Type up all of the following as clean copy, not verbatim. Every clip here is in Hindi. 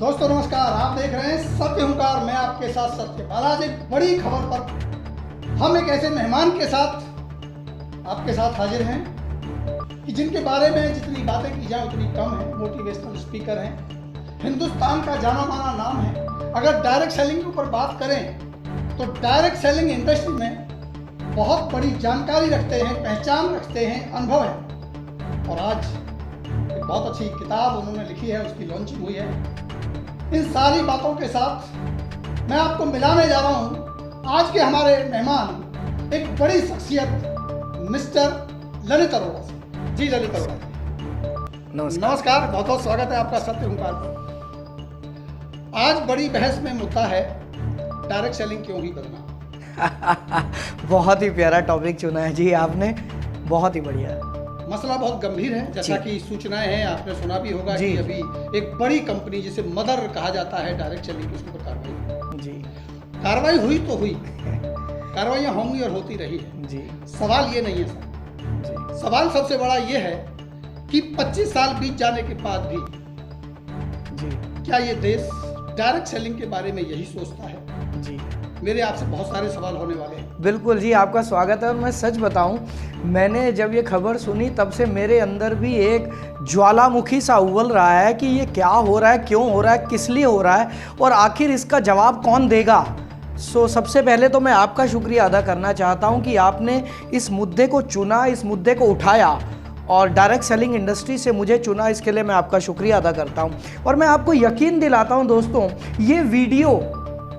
दोस्तों नमस्कार, आप देख रहे हैं सत्य हुंकार। मैं आपके साथ सत्यपाल। आज एक बड़ी खबर पर हम एक ऐसे मेहमान के साथ आपके साथ हाजिर हैं कि जिनके बारे में जितनी बातें की जाए उतनी कम है। मोटिवेशनल स्पीकर हैं, हिंदुस्तान का जाना माना नाम है। अगर डायरेक्ट सेलिंग के ऊपर बात करें तो डायरेक्ट सेलिंग इंडस्ट्री में बहुत बड़ी जानकारी रखते हैं, पहचान रखते हैं, अनुभव है। और आज एक बहुत अच्छी किताब उन्होंने लिखी है, उसकी लॉन्चिंग हुई है। इन सारी बातों के साथ मैं आपको मिलाने जा रहा हूं आज के हमारे मेहमान, एक बड़ी शख्सियत मिस्टर ललित अरोड़ा से। जी ललित अरोड़ा जी, नमस्कार, बहुत बहुत स्वागत है आपका सत्य हुंकार पर। आज बड़ी बहस में मुद्दा है डायरेक्ट सेलिंग क्यों ही बदनाम। बहुत ही प्यारा टॉपिक चुना है जी आपने, बहुत ही बढ़िया। मसला बहुत गंभीर है, जैसा कि सूचनाएं हैं, आपने सुना भी होगा कि अभी एक बड़ी कंपनी जिसे मदर कहा जाता है डायरेक्ट सेलिंग, उसके ऊपर कार्रवाई हुई तो हुई, कार्रवाइयाँ होंगी और होती रही है जी। सवाल ये नहीं है सर, सवाल सबसे बड़ा ये है कि 25 साल बीत जाने के बाद भी जी क्या ये देश डायरेक्ट सेलिंग के बारे में यही सोचता है जी। मेरे आपसे बहुत सारे सवाल होने वाले हैं। बिल्कुल जी, आपका स्वागत है। और मैं सच बताऊं, मैंने जब ये खबर सुनी तब से मेरे अंदर भी एक ज्वालामुखी सा उबल रहा है कि ये क्या हो रहा है, क्यों हो रहा है, किस लिए हो रहा है और आखिर इसका जवाब कौन देगा। सबसे पहले तो मैं आपका शुक्रिया अदा करना चाहता हूं कि आपने इस मुद्दे को चुना, इस मुद्दे को उठाया और डायरेक्ट सेलिंग इंडस्ट्री से मुझे चुना। इसके लिए मैं आपका शुक्रिया अदा करता हूं। और मैं आपको यकीन दिलाता हूं दोस्तों, ये वीडियो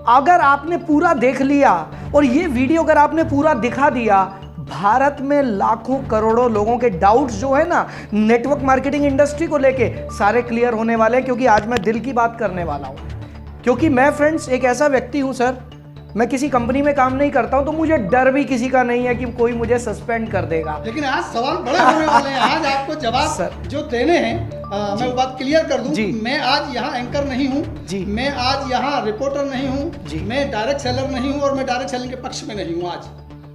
अगर आपने पूरा देख लिया और ये वीडियो अगर आपने पूरा दिखा दिया, भारत में लाखों करोड़ों लोगों के डाउट्स जो है ना नेटवर्क मार्केटिंग इंडस्ट्री को लेके, सारे क्लियर होने वाले हैं। क्योंकि आज मैं दिल की बात करने वाला हूं। क्योंकि मैं फ्रेंड्स एक ऐसा व्यक्ति हूं सर, मैं किसी कंपनी में काम नहीं करता हूं तो मुझे डर भी किसी का नहीं है कि कोई मुझे सस्पेंड कर देगा। लेकिन आज सवाल बड़े होने वाले हैं। आज आपको जवाब जो देने हैं, मैं वो बात क्लियर कर दूं, मैं आज यहाँ एंकर नहीं हूँ, मैं आज यहाँ रिपोर्टर नहीं हूँ, मैं डायरेक्ट सेलर नहीं हूँ और मैं डायरेक्ट सेलिंग के पक्ष में नहीं हूँ।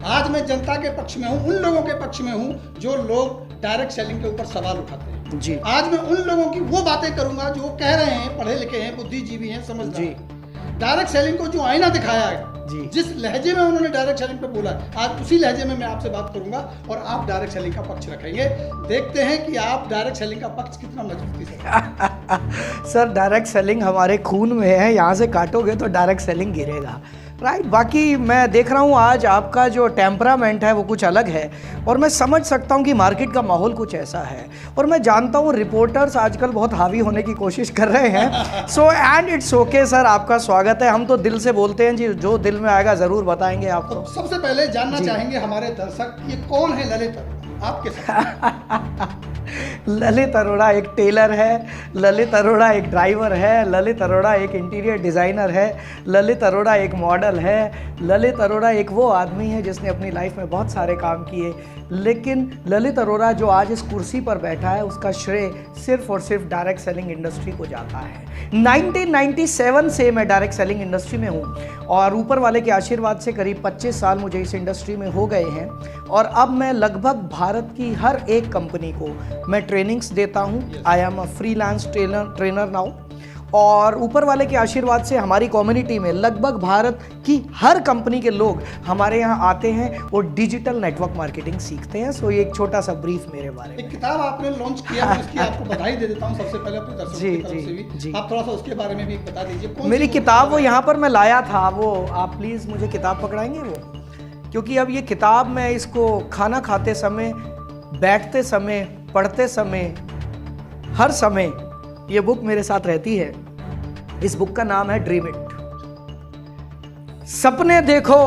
आज मैं जनता के पक्ष में हूँ, उन लोगों के पक्ष में हूँ जो लोग डायरेक्ट सेलिंग के ऊपर सवाल उठाते हैं जी। आज मैं उन लोगों की वो बातें करूंगा जो कह रहे हैं, पढ़े लिखे हैं, बुद्धिजीवी हैं, समझदार हैं। डायरेक्ट सेलिंग को जो आईना दिखाया है जी, जिस लहजे में उन्होंने डायरेक्ट सेलिंग पे बोला, आज उसी लहजे में मैं आपसे बात करूंगा और आप डायरेक्ट सेलिंग का पक्ष रखेंगे। देखते हैं कि आप डायरेक्ट सेलिंग का पक्ष कितना मजबूती से। सर डायरेक्ट सेलिंग हमारे खून में है, यहाँ से काटोगे तो डायरेक्ट सेलिंग गिरेगा, राइट। बाकी मैं देख रहा हूँ आज आपका जो टेम्परामेंट है वो कुछ अलग है और मैं समझ सकता हूँ कि मार्केट का माहौल कुछ ऐसा है। और मैं जानता हूँ रिपोर्टर्स आजकल बहुत हावी होने की कोशिश कर रहे हैं। So and it's okay sir, आपका स्वागत है। हम तो दिल से बोलते हैं जी, जो दिल में आएगा ज़रूर बताएंगे आपको। तो सबसे पहले जानना चाहेंगे हमारे दर्शक, ये कौन है ललित आपके साथ? ललित अरोड़ा एक टेलर है, ललित अरोड़ा एक ड्राइवर है, ललित अरोड़ा एक इंटीरियर डिज़ाइनर है, ललित अरोड़ा एक मॉडल है, ललित अरोड़ा एक वो आदमी है जिसने अपनी लाइफ में बहुत सारे काम किए। लेकिन ललित अरोड़ा जो आज इस कुर्सी पर बैठा है उसका श्रेय सिर्फ और सिर्फ डायरेक्ट सेलिंग इंडस्ट्री को जाता है। 1997 से मैं डायरेक्ट सेलिंग इंडस्ट्री में हूँ और ऊपर वाले के आशीर्वाद से करीब 25 साल मुझे इस इंडस्ट्री में हो गए हैं। और अब मैं लगभग भारत की हर एक कंपनी को मैं ट्रेनिंग्स देता हूँ। I am a freelance trainer now. और ऊपर वाले के आशीर्वाद से हमारी कम्युनिटी में लगभग भारत की हर कंपनी के लोग हमारे यहाँ आते हैं और डिजिटल नेटवर्क मार्केटिंग सीखते हैं। सो ये एक छोटा सा ब्रीफ मेरे बारे में। एक किताब आपने लॉन्च किया है, उसकी आपको बधाई दे देता हूँ सबसे पहले अपने दर्शकों की तरफ से भी। आप थोड़ा सा उसके बारे में भी बता दीजिए। मेरी किताब वो यहाँ पर मैं लाया था, वो आप प्लीज़ मुझे किताब पकड़ाएंगे वो, क्योंकि अब ये किताब मैं इसको खाना खाते समय, बैठते समय, पढ़ते समय, हर समय ये बुक मेरे साथ रहती है। इस बुक का नाम है ड्रीम इट। सपने देखो,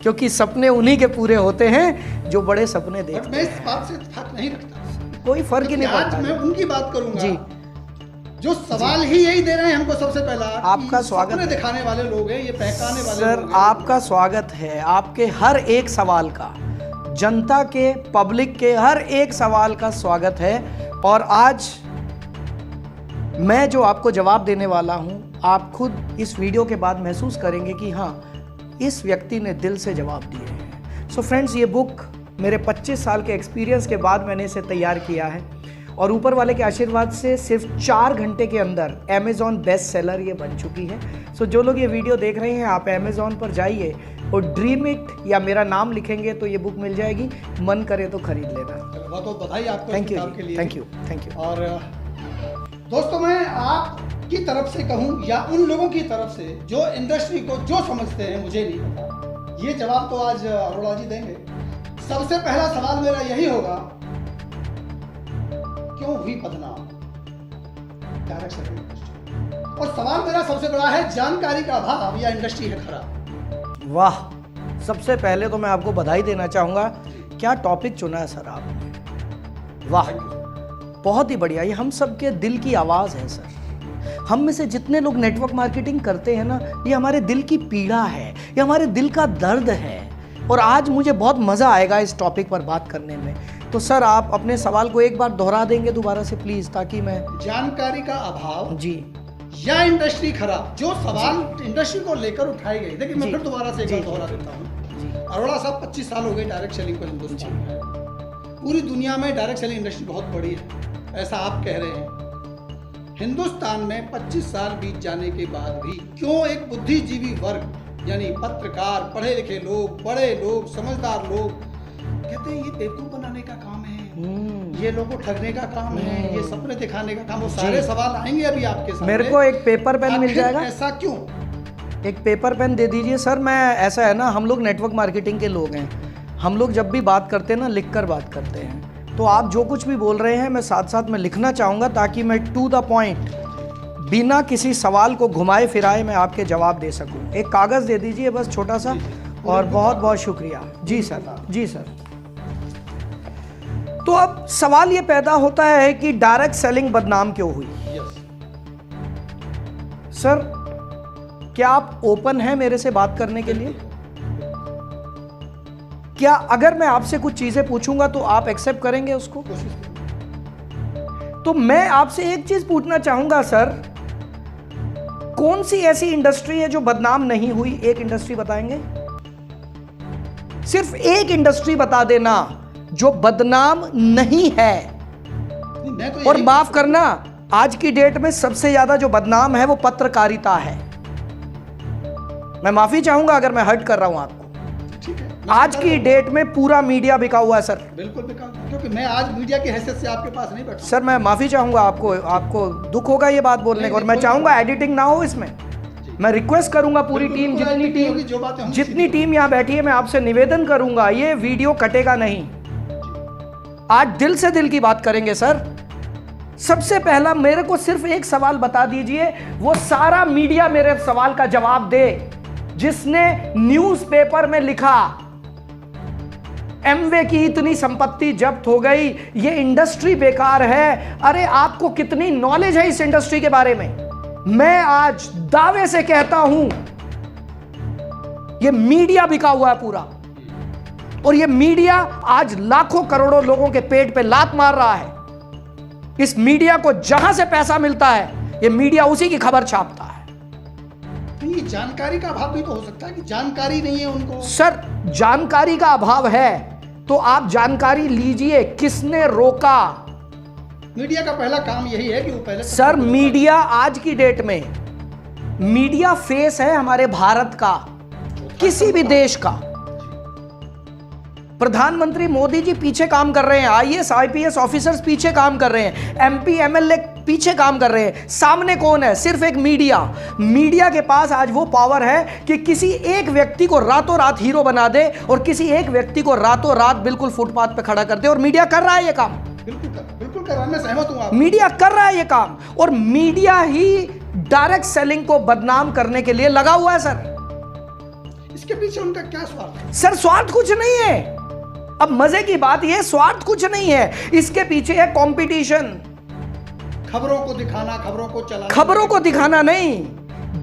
क्योंकि सपने उन्हीं के पूरे होते हैं जो बड़े सपने देखते हैं। मैं इस बात से फर्क नहीं रखता, कोई फर्क ही नहीं पड़ता। आज मैं उनकी बात करूंगा जी, जो सवाल ही यही दे रहे हैं हमको। सबसे पहला आपका स्वागत है। दिखाने वाले लोग हैं, ये पहचाने वाले सर, आपका स्वागत है। आपके हर एक सवाल का, जनता के, पब्लिक के हर एक सवाल का स्वागत है। और आज मैं जो आपको जवाब देने वाला हूं, आप खुद इस वीडियो के बाद महसूस करेंगे कि हाँ, इस व्यक्ति ने दिल से जवाब दिए हैं। सो फ्रेंड्स, ये बुक मेरे 25 साल के एक्सपीरियंस के बाद मैंने इसे तैयार किया है और ऊपर वाले के आशीर्वाद से सिर्फ 4 घंटे के अंदर अमेज़ॉन बेस्ट सेलर ये बन चुकी है। सो जो लोग ये वीडियो देख रहे हैं, आप अमेज़ॉन पर जाइए और ड्रीम इट या मेरा नाम लिखेंगे तो ये बुक मिल जाएगी, मन करे तो खरीद लेना। बहुत बहुत बधाई आपको थैंक यू के लिए। Thank you. और दोस्तों, मैं आपकी तरफ से कहूँ या उन लोगों की तरफ से जो इंडस्ट्री को जो समझते हैं, मुझे नहीं पता, ये जवाब तो आज अरोड़ा जी देंगे। सबसे पहला सवाल मेरा यही होगा, क्यों हुई बदनाम डायरेक्ट सेलिंग इंडस्ट्री? और सवाल मेरा सबसे बड़ा है, जानकारी का अभाव या इंडस्ट्री है खराब? वाह, सबसे पहले तो मैं आपको बधाई देना चाहूँगा। क्या टॉपिक चुना है सर आपने, वाह, बहुत ही बढ़िया। ये हम सबके दिल की आवाज़ है सर। हम में से जितने लोग नेटवर्क मार्केटिंग करते हैं ना, ये हमारे दिल की पीड़ा है, ये हमारे दिल का दर्द है। और आज मुझे बहुत मज़ा आएगा इस टॉपिक पर बात करने में। तो सर आप अपने सवाल को एक बार दोहरा देंगे दोबारा से प्लीज़, ताकि मैं। जानकारी का अभाव जी या इंडस्ट्री खराब, जो सवाल इंडस्ट्री को लेकर उठाई गई। देखिए, मैं फिर दोबारा से एक बार दोहरा देता हूँ। अरोड़ा साहब 25 साल हो गए डायरेक्ट सेलिंग को हिंदुस्तान में। पूरी दुनिया में डायरेक्ट सेलिंग इंडस्ट्री बहुत बड़ी है, ऐसा आप कह रहे हैं। हिंदुस्तान में 25 साल बीत जाने के बाद भी क्यों एक बुद्धिजीवी वर्ग, यानी पत्रकार, पढ़े लिखे लोग, बड़े लोग, समझदार लोग कहते हैं ये बेवकूफ बनाने का काम है, ये लोगों को ठगने का काम है, ये सपने दिखाने का काम। वो सारे सवाल आएंगे अभी आपके सामने। मेरे को एक पेपर पेन मिल जाएगा? ऐसा क्यों? एक पेपर पेन दे दीजिए सर। मैं, ऐसा है ना, हम लोग नेटवर्क मार्केटिंग के लोग हैं, हम लोग जब भी बात करते हैं ना, लिख कर बात करते हैं। तो आप जो कुछ भी बोल रहे हैं, मैं साथ साथ में लिखना चाहूँगा, ताकि मैं टू द पॉइंट, बिना किसी सवाल को घुमाए फिराए मैं आपके जवाब दे सकूँ। एक कागज़ दे दीजिए बस, छोटा सा। और बहुत बहुत शुक्रिया। जी सर, जी सर। तो अब सवाल ये पैदा होता है कि डायरेक्ट सेलिंग बदनाम क्यों हुई? सर, क्या आप ओपन हैं मेरे से बात करने के लिए? क्या अगर मैं आपसे कुछ चीजें पूछूंगा तो आप एक्सेप्ट करेंगे उसको? तो मैं आपसे एक चीज पूछना चाहूंगा सर, कौन सी ऐसी इंडस्ट्री है जो बदनाम नहीं हुई? एक इंडस्ट्री बताएंगे? सिर्फ एक इंडस्ट्री बता देना जो बदनाम नहीं है। तो और माफ करना, आज की डेट में सबसे ज्यादा जो बदनाम है वो पत्रकारिता है। मैं माफी चाहूंगा अगर मैं हर्ट कर रहा हूं आपको। ठीक है, आज की डेट में पूरा मीडिया बिका हुआ है सर। बिल्कुल बिका हुआ, क्योंकि मैं आज मीडिया की हैसियत से आपके पास नहीं बैठा। सर मैं माफी चाहूंगा, आपको दुख होगा ये बात बोलने का, और मैं चाहूंगा एडिटिंग ना हो इसमें। मैं रिक्वेस्ट करूंगा पूरी टीम, जितनी टीम यहाँ बैठी है, मैं आपसे निवेदन करूंगा, ये वीडियो कटेगा नहीं। आज दिल से दिल की बात करेंगे सर। सबसे पहला मेरे को सिर्फ एक सवाल बता दीजिए, वो सारा मीडिया मेरे सवाल का जवाब दे जिसने न्यूज़पेपर में लिखा एमवे की इतनी संपत्ति जब्त हो गई, ये इंडस्ट्री बेकार है। अरे आपको कितनी नॉलेज है इस इंडस्ट्री के बारे में? मैं आज दावे से कहता हूं, ये मीडिया बिका हुआ है पूरा, और ये मीडिया आज लाखों करोड़ों लोगों के पेट पे लात मार रहा है। इस मीडिया को जहां से पैसा मिलता है, ये मीडिया उसी की खबर छापता है। ये जानकारी का अभाव भी तो हो सकता है कि जानकारी नहीं है उनको। सर जानकारी का अभाव है तो आप जानकारी लीजिए, किसने रोका? मीडिया का पहला काम यही है कि वो पहले। सर मीडिया आज की डेट में, मीडिया फेस है हमारे भारत का, किसी भी देश का। प्रधानमंत्री मोदी जी पीछे काम कर रहे हैं, आईएएस आईपीएस ऑफिसर्स पीछे काम कर रहे हैं, एमपी एमएलए पीछे काम कर रहे हैं। सामने कौन है? सिर्फ एक मीडिया। मीडिया के पास आज वो पावर है कि किसी एक व्यक्ति को रातों रात हीरो बना दे और किसी एक व्यक्ति को रातों रात बिल्कुल फुटपाथ पे खड़ा कर दे। और मीडिया कर रहा है ये काम। बिल्कुल कर रहा है, मैं सहमत हूं। मीडिया कर रहा है ये काम, और मीडिया ही डायरेक्ट सेलिंग को बदनाम करने के लिए लगा हुआ है सर। इसके पीछे उनका क्या स्वार्थ है? सर स्वार्थ कुछ नहीं है। अब मजे की बात यह, स्वार्थ कुछ नहीं है, इसके पीछे है कंपटीशन। खबरों को दिखाना, खबरों को चलाना। खबरों को दिखाना नहीं,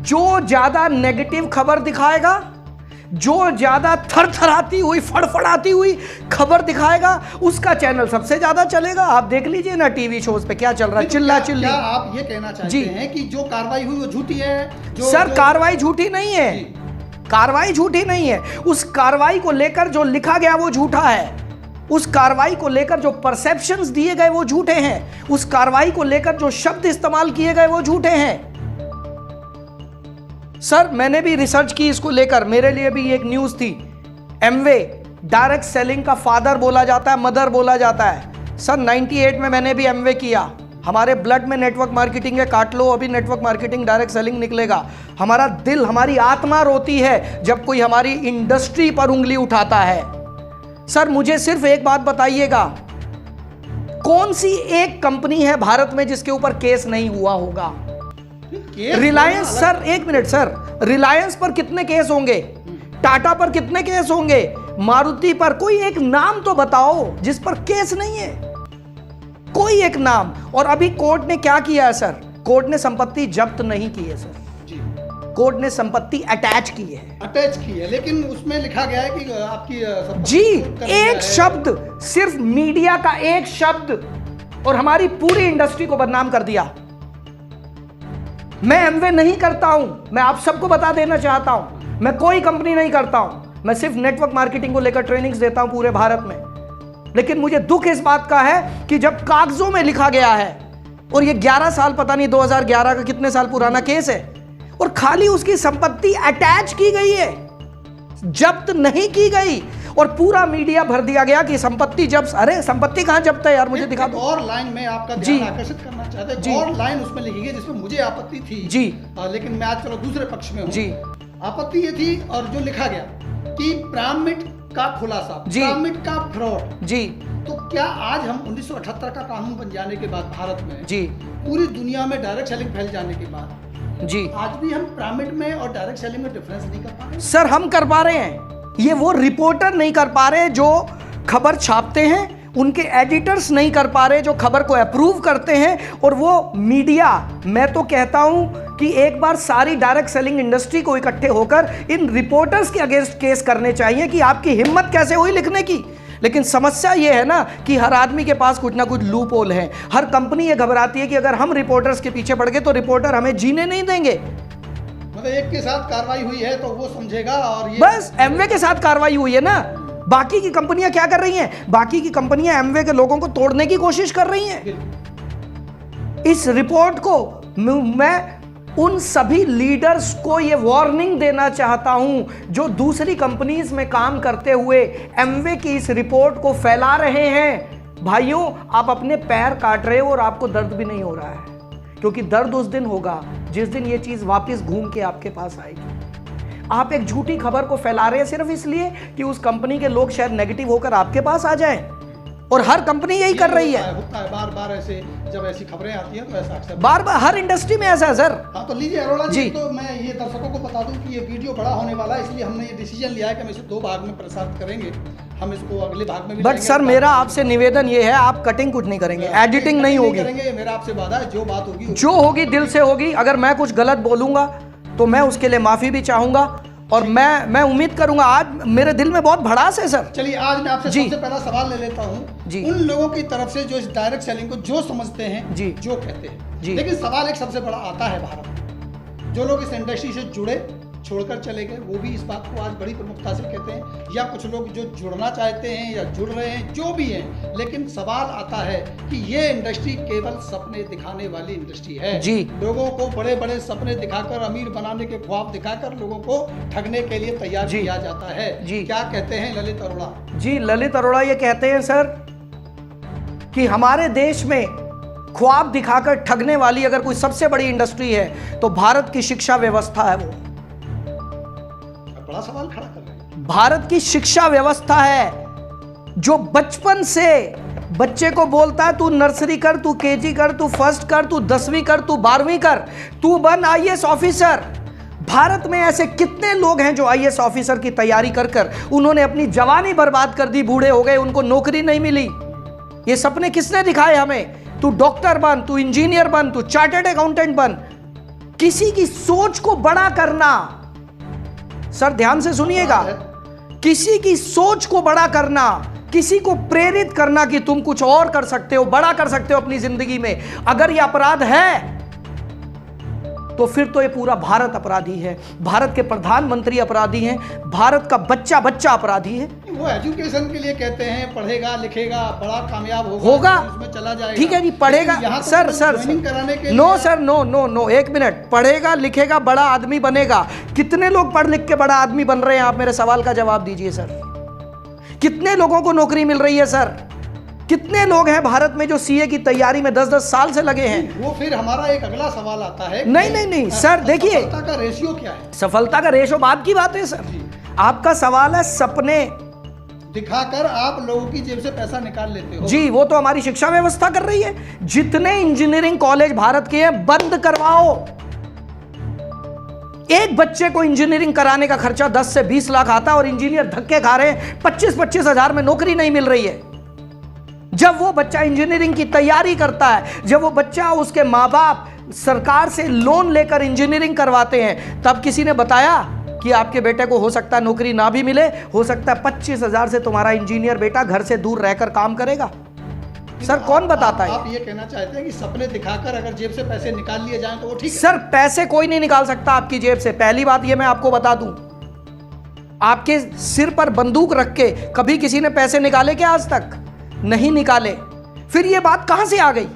जो ज्यादा नेगेटिव खबर दिखाएगा, जो ज्यादा थरथराती हुई फड़फड़ाती हुई खबर दिखाएगा, उसका चैनल सबसे ज्यादा चलेगा। आप देख लीजिए ना टीवी शोज पे क्या चल रहा है, चिल्ला चिल्ली। क्या आप ये कहना चाहते हैं कि जो कार्रवाई हुई वो झूठी है? सर कार्रवाई झूठी नहीं है, कार्रवाई झूठी नहीं है। उस कार्रवाई को लेकर जो लिखा गया वो झूठा है। उस कार्रवाई को लेकर जो परसेप्शंस दिए गए वो झूठे हैं, उस कार्रवाई को लेकर जो शब्द इस्तेमाल किए गए वो झूठे हैं। सर मैंने भी रिसर्च की इसको लेकर, मेरे लिए भी एक न्यूज थी। एमवे डायरेक्ट सेलिंग का फादर बोला जाता है, मदर बोला जाता है। सर 98 में मैंने भी एमवे किया। हमारे ब्लड में नेटवर्क मार्केटिंग है, काट लो अभी नेटवर्क मार्केटिंग, डायरेक्ट सेलिंग निकलेगा। हमारा दिल, हमारी आत्मा रोती है जब कोई हमारी इंडस्ट्री पर उंगली उठाता है। सर मुझे सिर्फ एक बात बताइएगा, कौन सी एक कंपनी है भारत में जिसके ऊपर केस नहीं हुआ होगा? रिलायंस सर, एक मिनट सर, रिलायंस पर कितने केस होंगे, टाटा पर कितने केस होंगे, मारुति पर? कोई एक नाम तो बताओ जिस पर केस नहीं है, कोई एक नाम। और अभी कोर्ट ने क्या किया है सर? कोर्ट ने संपत्ति जब्त नहीं की है सर जी, कोर्ट ने संपत्ति अटैच की है। अटैच की है, लेकिन उसमें लिखा गया है कि आपकी जी एक शब्द, सिर्फ मीडिया का एक शब्द और हमारी पूरी इंडस्ट्री को बदनाम कर दिया। मैं एमवे नहीं करता हूं, मैं आप सबको बता देना चाहता हूं, मैं कोई कंपनी नहीं करता हूं, मैं सिर्फ नेटवर्क मार्केटिंग को लेकर ट्रेनिंग्स देता हूं पूरे भारत में। लेकिन मुझे दुख इस बात का है कि जब कागजों में लिखा गया है, और ये 11 साल, पता नहीं 2011 का कितने साल पुराना केस है, और खाली उसकी संपत्ति अटैच की गई है, जब्त नहीं की गई, और पूरा मीडिया भर दिया गया कि संपत्ति जब्त। अरे संपत्ति कहां जब्त है यार, मुझे दिखा दो। और लाइन में आपका ध्यान आकर्षित करना चाहते हैं, और लाइन उसमें लिखी गई जिसमें मुझे आपत्ति थी जी, लेकिन मैं आज चलो दूसरे पक्ष में हूं जी। आपत्ति ये थी, और जो लिखा गया कि पिरामिड का खुलासा, पिरामिड का फ्रॉड जी। तो क्या आज हम 1978 का कानून बन जाने के बाद भारत में जी, पूरी दुनिया में डायरेक्ट सेलिंग फैल जाने के बाद जी, आज भी हम पिरामिड में और डायरेक्ट सेलिंग में डिफरेंस नहीं कर पा रहे? सर हम कर पा रहे हैं, ये वो रिपोर्टर नहीं कर पा रहे जो खबर छापते हैं, उनके एडिटर्स नहीं कर पा रहे जो खबर को अप्रूव करते हैं, और वो मीडिया। मैं तो कहता हूं कि एक बार सारी डायरेक्ट सेलिंग इंडस्ट्री को इकट्ठे होकर इन रिपोर्टर्स के अगेंस्ट केस करने चाहिए कि आपकी हिम्मत कैसे हुई लिखने की। लेकिन समस्या ये है ना कि हर आदमी के पास कुछ ना कुछ लूप होल है। हर कंपनी ये घबराती है कि अगर हम रिपोर्टर्स के पीछे पड़ गए तो रिपोर्टर हमें जीने नहीं देंगे। मतलब एक के साथ कार्रवाई हुई है तो वो समझेगा, और ये बस एमवे के साथ कार्रवाई हुई है ना, बाकी की कंपनियां क्या कर रही हैं? बाकी की कंपनियां एमवे के लोगों को तोड़ने की कोशिश कर रही हैं। इस रिपोर्ट को मैं उन सभी लीडर्स को ये वार्निंग देना चाहता हूं जो दूसरी कंपनीज में काम करते हुए एमवे की इस रिपोर्ट को फैला रहे हैं। भाइयों, आप अपने पैर काट रहे हो और आपको दर्द भी नहीं हो रहा है, क्योंकि दर्द उस दिन होगा जिस दिन ये चीज वापस घूम के आपके पास आएगी। आप एक झूठी खबर को फैला रहे हैं सिर्फ इसलिए कि उस कंपनी के लोग शायद नेगेटिव होकर आपके पास आ जाएं, और हर कंपनी यही कर रही है। होता है बार बार ऐसे, जब ऐसी खबरें आती हैं तो ऐसा अक्सर बार बार हर इंडस्ट्री में ऐसा है सर। हाँ तो लीजिए अरोड़ा जी, तो मैं ये दर्शकों को बता दूं कि ये वीडियो बड़ा होने वाला है, इसलिए हमने ये डिसीजन लिया है कि हम इसे 2 भाग में प्रसारित करेंगे। हम इसको अगले भाग में भी बट सर मेरा आपसे निवेदन ये है, आप कटिंग कुछ नहीं करेंगे, एडिटिंग नहीं होगी, करेंगे, मेरा आपसे वादा है, जो बात होगी जो होगी दिल से होगी। अगर मैं कुछ गलत बोलूंगा तो मैं उसके लिए माफी भी चाहूंगा, और मैं उम्मीद करूंगा। आज मेरे दिल में बहुत भड़ास है सर। चलिए आज मैं आपसे सबसे पहला सवाल ले लेता हूं उन लोगों की तरफ से जो इस डायरेक्ट सेलिंग को जो समझते हैं जी, जो कहते हैं जी। लेकिन सवाल एक सबसे बड़ा आता है भारत में, जो लोग इस इंडस्ट्री से जुड़े छोड़कर चले गए, वो भी इस बात को आज बड़ी प्रमुखता से कहते हैं, या कुछ लोग जो जुड़ना चाहते हैं या जुड़ रहे हैं, जो भी हैं। लेकिन सवाल आता है कि ये इंडस्ट्री केवल सपने दिखाने वाली इंडस्ट्री है जी। लोगों को बड़े बड़े सपने दिखाकर, अमीर बनाने के ख्वाब दिखाकर लोगों को ठगने के लिए तैयार किया जाता है जी। क्या कहते हैं ललित अरोड़ा जी? ललित अरोड़ा ये कहते हैं सर कि हमारे देश में ख्वाब दिखाकर ठगने वाली अगर कोई सबसे बड़ी इंडस्ट्री है तो भारत की शिक्षा व्यवस्था है। वो बड़ा सवाल खड़ा कर रहे हैं। भारत की शिक्षा व्यवस्था है जो बचपन से बच्चे को बोलता है तू नर्सरी कर, तू केजी कर, तू फर्स्ट कर, तू 10वीं कर, तू 12वीं कर, तू बन आईएएस ऑफिसर। भारत में ऐसे कितने लोग हैं जो आईएएस ऑफिसर की तैयारी कर कर उन्होंने अपनी जवानी बर्बाद कर दी, बूढ़े हो गए, उनको नौकरी नहीं मिली। ये सपने किसने दिखाए हमें? तू डॉक्टर बन, तू इंजीनियर बन, तू चार्टर्ड अकाउंटेंट बन। किसी की सोच को बड़ा करना, सर ध्यान से सुनिएगा, किसी की सोच को बड़ा करना, किसी को प्रेरित करना कि तुम कुछ और कर सकते हो, बड़ा कर सकते हो अपनी जिंदगी में, अगर यह अपराध है तो फिर तो ये पूरा भारत अपराधी है, भारत के प्रधानमंत्री अपराधी हैं, भारत का बच्चा बच्चा अपराधी है। वो एजुकेशन के लिए कहते हैं, पढ़ेगा लिखेगा बड़ा कामयाब होगा, उसमें चला जाएगा। ठीक है जी, पढ़ेगा सर कराने के no sir, no no no, एक मिनट, पढ़ेगा लिखेगा बड़ा आदमी बनेगा। कितने लोग पढ़ लिख के बड़ा आदमी बन रहे हैं? आप मेरे सवाल का जवाब दीजिए सर। कितने लोगों को नौकरी मिल रही है सर? कितने लोग हैं भारत में जो सीए की तैयारी में 10-10 साल से लगे हैं? वो फिर हमारा एक अगला सवाल आता है। नहीं सर, देखिए सफलता का रेशियो क्या है? सफलता का रेशियो बाद की बात है सर। आपका सवाल है सपने दिखाकर आप लोगों की जेब से पैसा निकाल लेते हो। जी, वो तो हमारी शिक्षा व्यवस्था कर रही है। जितने इंजीनियरिंग कॉलेज भारत के हैं बंद करवाओ। एक बच्चे को इंजीनियरिंग कराने का खर्चा 10 से 20 लाख आता है और इंजीनियर धक्के खा रहे हैं, 25-25 हजार में नौकरी नहीं मिल रही है। जब वो बच्चा इंजीनियरिंग की तैयारी करता है, जब वो बच्चा, उसके माँ बाप सरकार से लोन लेकर इंजीनियरिंग करवाते हैं, तब किसी ने बताया कि आपके बेटे को हो सकता है नौकरी ना भी मिले, हो सकता है 25,000 से तुम्हारा इंजीनियर बेटा घर से दूर रहकर काम करेगा? सर कौन बताता है? आप ये कहना चाहते हैं कि सपने दिखाकर अगर जेब से पैसे निकाल लिए जाएं तो वो ठीक है? सर पैसे कोई नहीं निकाल सकता आपकी जेब से। पहली बात ये मैं आपको बता दूं, आपके सिर पर बंदूक रख के कभी किसी ने पैसे निकाले क्या? आज तक नहीं निकाले। फिर ये बात कहां से आ गई?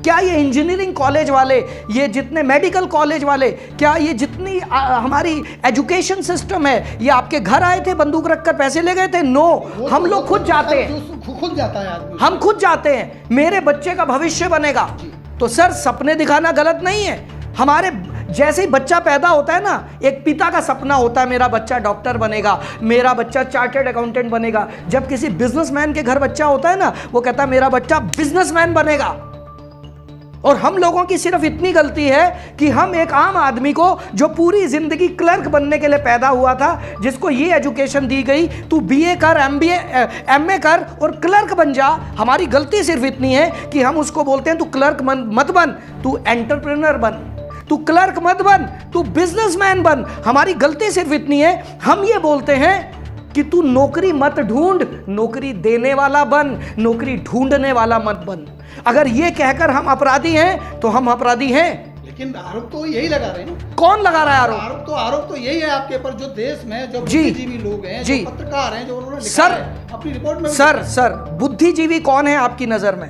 क्या ये इंजीनियरिंग कॉलेज वाले, ये जितने मेडिकल कॉलेज वाले, क्या ये जितनी हमारी एजुकेशन सिस्टम है, ये आपके घर आए थे बंदूक रखकर पैसे ले गए थे? नो, हम लोग खुद जाते हैं, खुद जाता है आदमी, हम खुद जाते हैं, मेरे बच्चे का भविष्य बनेगा। तो सर सपने दिखाना गलत नहीं है। हमारे जैसे ही बच्चा पैदा होता है ना, एक पिता का सपना होता है मेरा बच्चा डॉक्टर बनेगा, मेरा बच्चा चार्टर्ड अकाउंटेंट बनेगा। जब किसी बिजनेसमैन के घर बच्चा होता है ना, वो कहता है मेरा बच्चा बिजनेसमैन बनेगा। और हम लोगों की सिर्फ इतनी गलती है कि हम एक आम आदमी को जो पूरी जिंदगी क्लर्क बनने के लिए पैदा हुआ था, जिसको ये एजुकेशन दी गई तू बीए कर, एमए कर और क्लर्क बन जा, हमारी गलती सिर्फ इतनी है कि हम उसको बोलते हैं तू क्लर्क मत बन, तू एंटरप्रेन्योर बन, तू क्लर्क मत बन, तू बिजनेसमैन बन। हमारी गलती सिर्फ इतनी है, हम ये बोलते हैं कि तू नौकरी मत ढूंढ, नौकरी देने वाला बन, नौकरी ढूंढने वाला मत बन। अगर ये कहकर हम अपराधी हैं तो हम अपराधी हैं। लेकिन आरोप तो यही लगा रहे हैं। कौन लगा रहा है आरोप तो यही है आपके ऊपर, जो देश में जो बुद्धिजीवी लोग हैं, जो पत्रकार हैं, जो उन्होंने लिखा है अपनी रिपोर्ट में। सर बुद्धिजीवी कौन है आपकी नजर में?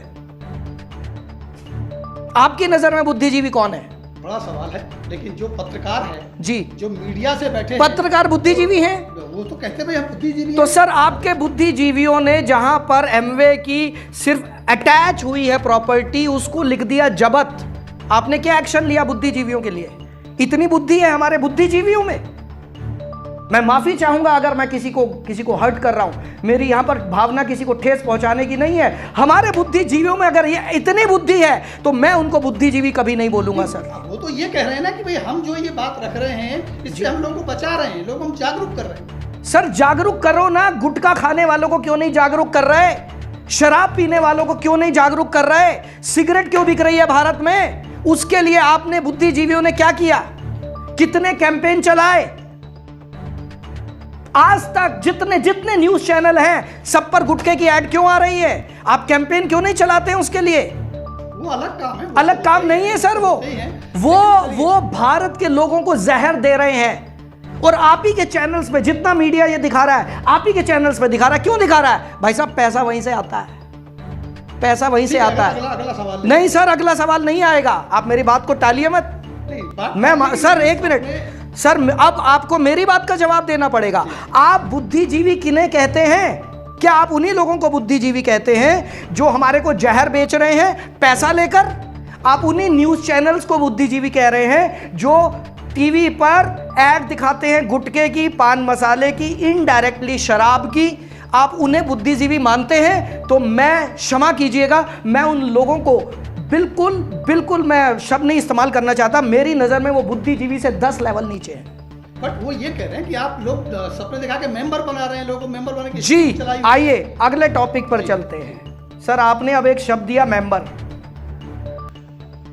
आपकी नजर में बुद्धिजीवी कौन है? बड़ा सवाल है। लेकिन जो पत्रकार है जी, जो मीडिया से बैठे पत्रकार बुद्धिजीवी हैं, वो तो कहते भाई हम बुद्धिजीवी। तो सर आपके बुद्धिजीवियों ने जहां पर एमवे की सिर्फ अटैच हुई है प्रॉपर्टी, उसको लिख दिया जब्त। आपने क्या एक्शन लिया बुद्धिजीवियों के लिए? इतनी बुद्धि है हमारे बुद्धिजीवियों में। मैं माफी चाहूंगा अगर मैं किसी को हर्ट कर रहा हूं, मेरी यहां पर भावना किसी को ठेस पहुंचाने की नहीं है। हमारे बुद्धिजीवियों में अगर ये इतनी बुद्धि है तो मैं उनको बुद्धिजीवी कभी नहीं बोलूंगा सर। वो तो ये कह रहे हैं ना कि भाई हम जो ये बात रख रहे हैं इससे हम लोगों को बचा रहे हैं, लोग हम जागरूक कर रहे हैं। सर जागरूक करो ना, गुटखा खाने वालों को क्यों नहीं जागरूक कर रहे? शराब पीने वालों को क्यों नहीं जागरूक कर रहे? सिगरेट क्यों बिक रही है भारत में? उसके लिए आपने बुद्धिजीवियों ने क्या किया? कितने कैंपेन चलाए? आज तक जितने न्यूज चैनल हैं सब पर गुटखे की ऐड क्यों आ रही है? आप कैंपेन क्यों नहीं चलाते हैं उसके लिए? वो अलग काम है। अलग काम नहीं है सर। वो भारत के लोगों को जहर दे रहे हैं। और आप ही के चैनल्स पे जितना मीडिया ये दिखा रहा है, आप ही के चैनल्स पे दिखा रहा है। क्यों दिखा रहा है? भाई साहब पैसा वहीं से आता है, पैसा वहीं से आता है। अगला सवाल नहीं सर, अगला सवाल नहीं आएगा। आप मेरी बात को टालिए मत। मैं सर एक मिनट सर, अब आपको मेरी बात का जवाब देना पड़ेगा। आप बुद्धिजीवी किन्हें कहते हैं? क्या आप उन्हीं लोगों को बुद्धिजीवी कहते हैं जो हमारे को जहर बेच रहे हैं पैसा लेकर? आप उन्हीं न्यूज चैनल्स को बुद्धिजीवी कह रहे हैं जो टीवी पर ऐड दिखाते हैं गुटखे की, पान मसाले की, इनडायरेक्टली शराब की? आप उन्हें बुद्धिजीवी मानते हैं तो मैं, क्षमा कीजिएगा, मैं उन लोगों को बिल्कुल मैं शब्द नहीं इस्तेमाल करना चाहता। मेरी नजर में वो बुद्धिजीवी से 10 लेवल नीचे है। बट वो ये कह रहे हैं कि आप लोग सपने दिखा के मेंबर बना रहे हैं, लोगों को मेंबर बना के। जी आइए अगले टॉपिक पर चलते हैं। सर आपने अब एक शब्द दिया मेंबर।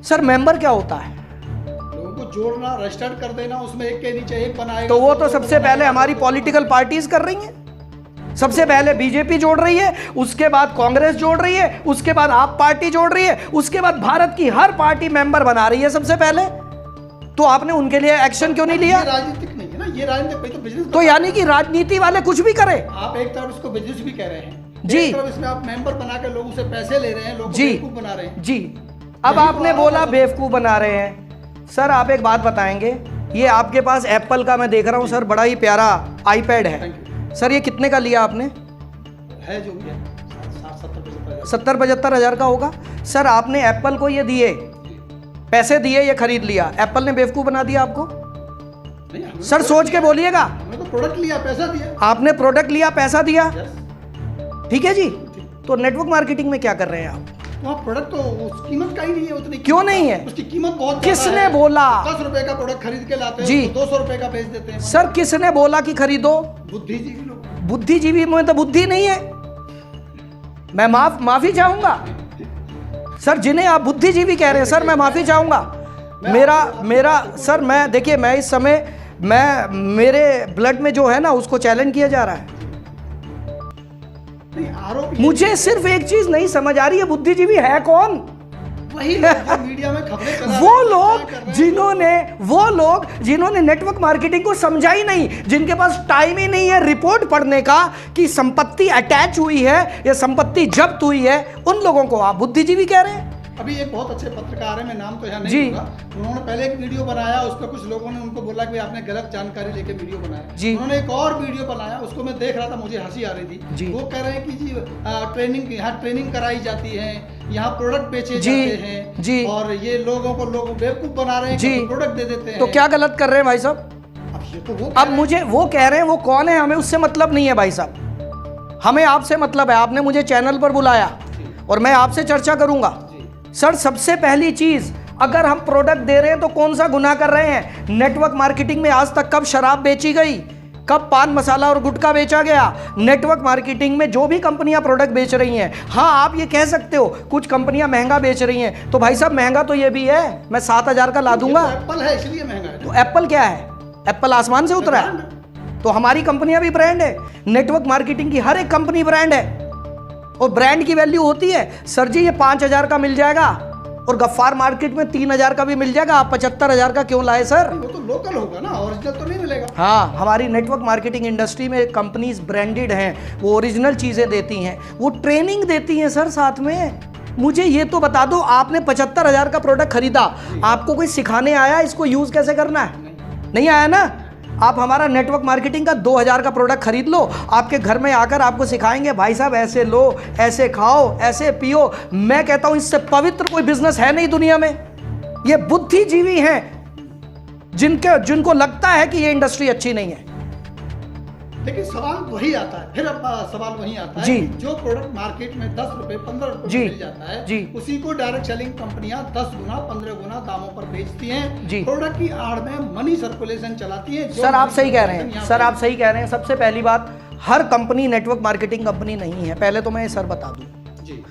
सर मेंबर क्या होता है? लोगों को जोड़ना, रजिस्टर कर देना, उसमें एक के नीचे एक बनाएगा। तो वो तो सबसे पहले हमारी पॉलिटिकल पार्टीज कर रही हैं। सबसे पहले बीजेपी जोड़ रही है, उसके बाद कांग्रेस जोड़ रही है, उसके बाद आप पार्टी जोड़ रही है, उसके बाद भारत की हर पार्टी मेंबर बना रही है सबसे पहले। तो आपने उनके लिए एक्शन क्यों नहीं लिया? ये राजनीतिक नहीं है ना, ये राजनीतिक तो बिजनेस। तो यानी कि राजनीति वाले कुछ भी करें। आप एक तरफ इसको बिजनेस भी कह रहे हैं जी, एक तरफ इसमें आप मेंबर बना के लोगों से पैसे ले रहे हैं, लोगों को जी बेवकूफ बना रहे हैं जी। अब आपने बोला बेवकूफ बना रहे हैं। सर आप एक बात बताएंगे, ये आपके पास एप्पल का मैं देख रहा हूँ सर, बड़ा ही प्यारा आईपैड है सर, ये कितने का लिया आपने? है जो भी है 70-75 हज़ार का होगा। सर आपने एप्पल को ये दिए, पैसे दिए, ये खरीद लिया, एप्पल ने बेवकूफ बना दिया आपको? नहीं, सर सोच के बोलिएगा। हमने तो प्रोडक्ट लिया, पैसा दिया। आपने प्रोडक्ट लिया, पैसा दिया, यस। ठीक है जी। तो नेटवर्क मार्केटिंग में क्या कर रहे हैं आप? वहाँ प्रोडक्ट तो उस कीमत का ही नहीं है उतनी। क्यों नहीं है? उसकी कीमत बहुत किसने बोला? 10 रुपए का प्रोडक्ट खरीद के लाते हैं जी, 200 रुपए का बेच देते हैं। सर किसने बोला कि खरीदो? बुद्धिजीवी लोग। बुद्धिजीवी में तो बुद्धि नहीं है, मैं माफी चाहूंगा सर, जिन्हें आप बुद्धिजीवी कह रहे हैं सर, मैं माफी चाहूंगा। मेरा सर, मैं देखिए, मैं इस समय मेरे ब्लड में जो है ना उसको चैलेंज किया जा रहा है। मुझे सिर्फ एक चीज नहीं समझ आ रही है, बुद्धिजीवी है कौन? वही जो मीडिया में खबरें चला वो लोग जिन्होंने नेटवर्क मार्केटिंग को समझा ही नहीं, जिनके पास टाइम ही नहीं है रिपोर्ट पढ़ने का कि संपत्ति अटैच हुई है या संपत्ति जब्त हुई है, उन लोगों को आप बुद्धिजीवी कह रहे हैं। अभी एक बहुत अच्छे पत्रकार है, मैं नाम तो यहाँ नहीं लूंगा, उन्होंने पहले एक वीडियो बनाया, उस पर कुछ लोगों ने उनको बोला कि आपने गलत जानकारी लेके वीडियो बनाया जी। उन्होंने एक और वीडियो बनाया, उसको मैं देख रहा था, मुझे हंसी आ रही थी जी। वो कह रहे हैं कि जी यहाँ ट्रेनिंग कराई जाती है, यहाँ प्रोडक्ट बेचे जाते हैं जी, और ये लोगों को बेवकूफ बना रहे हैं जी, प्रोडक्ट दे देते हैं। तो क्या गलत कर रहे हैं भाई साहब? अब मुझे वो कह रहे हैं, वो कौन है, हमें उससे मतलब नहीं है भाई साहब, हमें आपसे मतलब है। आपने मुझे चैनल पर बुलाया और मैं आपसे चर्चा करूंगा। सर सबसे पहली चीज, अगर हम प्रोडक्ट दे रहे हैं तो कौन सा गुनाह कर रहे हैं? नेटवर्क मार्केटिंग में आज तक कब शराब बेची गई, कब पान मसाला और गुटखा बेचा गया? नेटवर्क मार्केटिंग में जो भी कंपनियां प्रोडक्ट बेच रही हैं, हाँ आप ये कह सकते हो कुछ कंपनियां महंगा बेच रही हैं, तो भाई साहब महंगा तो ये भी है, मैं 7,000 का ला दूंगा। एप्पल है इसलिए महंगा है। तो एप्पल क्या है? एप्पल आसमान से उतरा है? तो हमारी कंपनियां भी ब्रांड है, नेटवर्क मार्केटिंग की हर एक कंपनी ब्रांड है, और ब्रांड की वैल्यू होती है। सर जी ये 5,000 का मिल जाएगा और गफ्फार मार्केट में 3,000 का भी मिल जाएगा, आप 75,000 का क्यों लाए सर? वो तो लोकल होगा ना, ओरिजिनल तो नहीं मिलेगा। हाँ, हमारी नेटवर्क मार्केटिंग इंडस्ट्री में कंपनीज ब्रांडेड हैं, वो ओरिजिनल चीजें देती हैं, वो ट्रेनिंग देती हैं सर साथ में। मुझे ये तो बता दो, आपने 75,000 का प्रोडक्ट खरीदा, आपको कोई सिखाने आया इसको यूज कैसे करना है? नहीं आया ना। आप हमारा नेटवर्क मार्केटिंग का 2,000 का प्रोडक्ट खरीद लो, आपके घर में आकर आपको सिखाएंगे भाई साहब ऐसे लो, ऐसे खाओ, ऐसे पियो। मैं कहता हूं इससे पवित्र कोई बिजनेस है नहीं दुनिया में। ये बुद्धिजीवी हैं जिनको लगता है कि ये इंडस्ट्री अच्छी नहीं है। लेकिन सवाल वही आता है, फिर सवाल वही आता है कि जो प्रोडक्ट मार्केट में 10 रुपए 15 रुपए मिल जाता है जी, उसी को डायरेक्ट सेलिंग कंपनियां 10 गुना 15 गुना दामों पर बेचती हैं, प्रोडक्ट की आड़ में मनी सर्कुलेशन चलाती है। सर आप सही कह रहे हैं, सर आप सही कह रहे हैं। सबसे पहली बात, हर कंपनी नेटवर्क मार्केटिंग कंपनी नहीं है, पहले तो मैं सर बता दूं जी।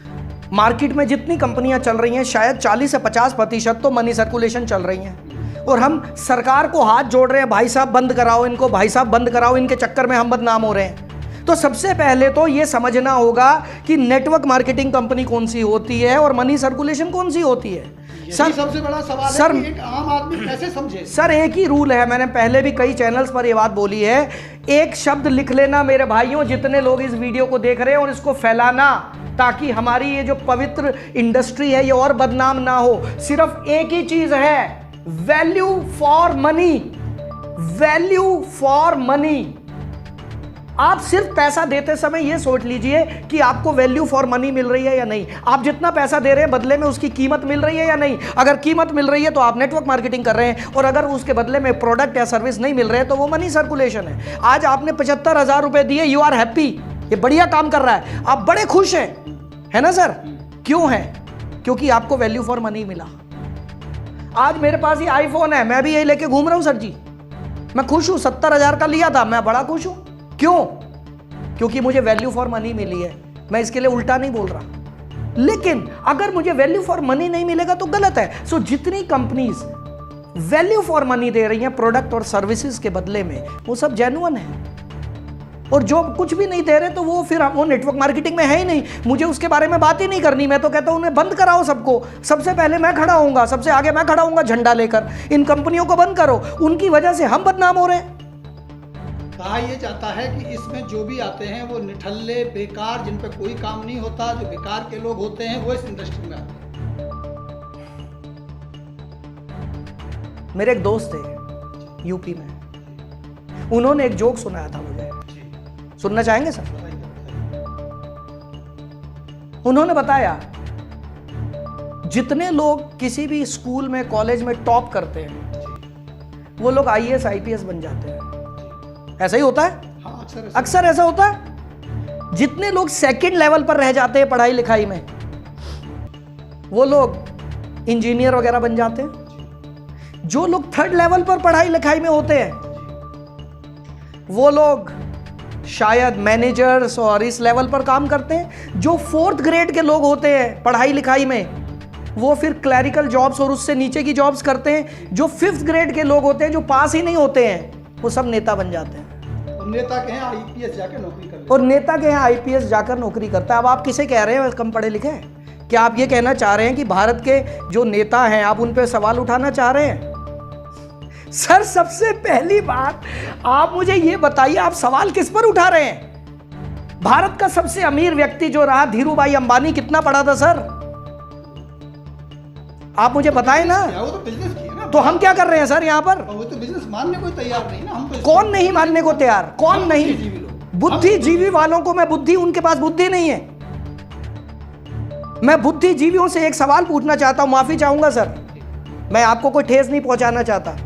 मार्केट में जितनी कंपनियां चल रही हैं, शायद 40 से 50% तो मनी सर्कुलेशन चल रही हैं, और हम सरकार को हाथ जोड़ रहे हैं, भाई साहब बंद कराओ इनको, भाई साहब बंद कराओ, इनके चक्कर में हम बदनाम हो रहे हैं। तो सबसे पहले तो ये समझना होगा कि नेटवर्क मार्केटिंग कंपनी कौन सी होती है और मनी सर्कुलेशन कौन सी होती है। सर सबसे बड़ा सवाल सर, है कि एक आम आदमी कैसे समझे? सर एक ही रूल है, मैंने पहले भी कई चैनल्स पर ये बात बोली है, एक शब्द लिख लेना मेरे भाइयों, जितने लोग इस वीडियो को देख रहे हैं, और इसको फैलाना, ताकि हमारी ये जो पवित्र इंडस्ट्री है ये और बदनाम ना हो। सिर्फ एक ही चीज है, value for money, value for money. आप सिर्फ पैसा देते समय ये सोच लीजिए कि आपको वैल्यू फॉर मनी मिल रही है या नहीं। आप जितना पैसा दे रहे हैं बदले में उसकी कीमत मिल रही है या नहीं। अगर कीमत मिल रही है तो आप नेटवर्क मार्केटिंग कर रहे हैं, और अगर उसके बदले में प्रोडक्ट या सर्विस नहीं मिल रहे हैं तो वो मनी सर्कुलेशन है। आज आपने 75,000 रुपए दिए, यू आर हैप्पी, ये बढ़िया काम कर रहा है, आप बड़े खुश हैं, है ना सर? क्यों है? क्योंकि आपको वैल्यू फॉर मनी मिला। आज मेरे पास ये आईफोन है, मैं भी यही लेके घूम रहा हूं सर जी, मैं खुश हूं। 70,000 का लिया था, मैं बड़ा खुश हूं। क्यों? क्योंकि मुझे वैल्यू फॉर मनी मिली है। मैं इसके लिए उल्टा नहीं बोल रहा, लेकिन अगर मुझे वैल्यू फॉर मनी नहीं मिलेगा तो गलत है। सो जितनी कंपनीज वैल्यू फॉर मनी दे रही हैं प्रोडक्ट और सर्विसेज के बदले में, वो सब जेन्युइन है। और जो कुछ भी नहीं दे रहे तो वो फिर वो नेटवर्क मार्केटिंग में है ही नहीं, मुझे उसके बारे में बात ही नहीं करनी। मैं तो कहता हूँ उन्हें बंद कराओ सबको, सबसे पहले मैं खड़ा होऊंगा, सबसे आगे मैं खड़ा होऊंगा झंडा लेकर, इन कंपनियों को बंद करो, उनकी वजह से हम बदनाम हो रहे हैं। कहा यह जाता है कि इसमें जो भी आते हैं वो निठल्ले, बेकार, जिन पे कोई काम नहीं होता, जो बेकार के लोग होते हैं वो इस इंडस्ट्री में आते हैं। मेरे एक दोस्त थे यूपी में, उन्होंने एक जोक सुनाया था मुझे, सुनना चाहेंगे सर? उन्होंने बताया जितने लोग किसी भी स्कूल में, कॉलेज में टॉप करते हैं वो लोग आईएएस आईपीएस बन जाते हैं। ऐसा ही होता है? हाँ, अक्सर ऐसा होता है। जितने लोग सेकंड लेवल पर रह जाते हैं पढ़ाई लिखाई में वो लोग इंजीनियर वगैरह बन जाते हैं। जो लोग थर्ड लेवल पर पढ़ाई लिखाई में होते हैं वो लोग शायद मैनेजर्स और इस लेवल पर काम करते हैं। जो फोर्थ ग्रेड के लोग होते हैं पढ़ाई लिखाई में वो फिर क्लरिकल जॉब्स और उससे नीचे की जॉब्स करते हैं। जो फिफ्थ ग्रेड के लोग होते हैं, जो पास ही नहीं होते हैं, वो सब नेता बन जाते हैं। और नेता के यहाँ आईपीएस जाकर नौकरी कर लेते हैं। और नेता के यहाँ आईपीएस जाकर नौकरी करता है। अब आप किसे कह रहे हैं कम पढ़े लिखे? क्या आप ये कहना चाह रहे हैं कि भारत के जो नेता हैं आप उन पर सवाल उठाना चाह रहे हैं? सर, सबसे पहली बात आप मुझे ये बताइए, आप सवाल किस पर उठा रहे हैं? भारत का सबसे अमीर व्यक्ति जो रहा धीरूभाई अंबानी कितना पढ़ा था सर? आप मुझे बताएं ना। वो तो बिजनेस किया ना। तो हम क्या कर रहे हैं सर यहाँ पर? वो तो बिजनेस मानने को तैयार नहीं ना। हम तो कौन नहीं मानने को तैयार? कौन नहीं? बुद्धिजीवी वालों को मैं बुद्धि, उनके पास बुद्धि नहीं है। मैं बुद्धिजीवियों से एक सवाल पूछना चाहता हूं, माफी चाहूंगा सर, मैं आपको कोई ठेस नहीं पहुंचाना चाहता।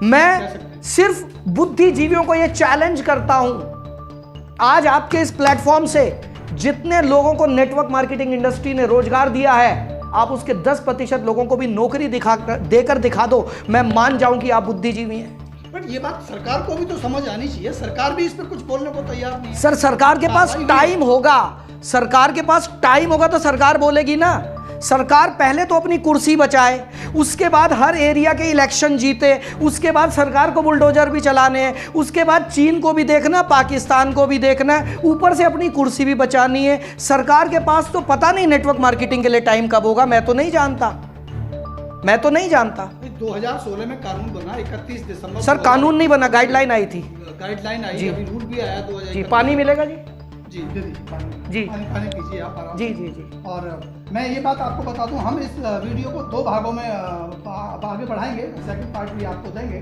मैं सिर्फ बुद्धिजीवियों को यह चैलेंज करता हूं, आज आपके इस प्लेटफॉर्म से जितने लोगों को नेटवर्क मार्केटिंग इंडस्ट्री ने रोजगार दिया है, आप उसके 10% लोगों को भी नौकरी देकर दिखा दो, मैं मान जाऊं कि आप बुद्धिजीवी हैं। बट ये बात सरकार को भी तो समझ आनी चाहिए। सरकार भी इस पर कुछ बोलने को तैयार नहीं है। सर, सरकार के पास टाइम होगा, सरकार के पास टाइम होगा तो सरकार बोलेगी ना। सरकार पहले तो अपनी कुर्सी बचाए, उसके बाद हर एरिया के इलेक्शन जीते, उसके बाद सरकार को बुलडोजर भी चलाने हैं, उसके बाद चीन को भी देखना, पाकिस्तान को भी देखना है, ऊपर से अपनी कुर्सी भी बचानी है। सरकार के पास तो पता नहीं नेटवर्क मार्केटिंग के लिए टाइम कब होगा, मैं तो नहीं जानता, मैं तो नहीं जानता। 2016 में कानून बना, 31 दिसंबर। सर, कानून नहीं बना, गाइडलाइन आई थी। गाइडलाइन आई, अभी रूल भी आया 2000 जी। पानी मिलेगा जी? जी दे दीजिए पानी। जी पानी पीजिए आप आराम जी से। जी जी। और मैं ये बात आपको बता दूं, हम इस वीडियो को 2 भागों में आगे बढ़ाएंगे, सेकंड पार्ट भी आपको देंगे।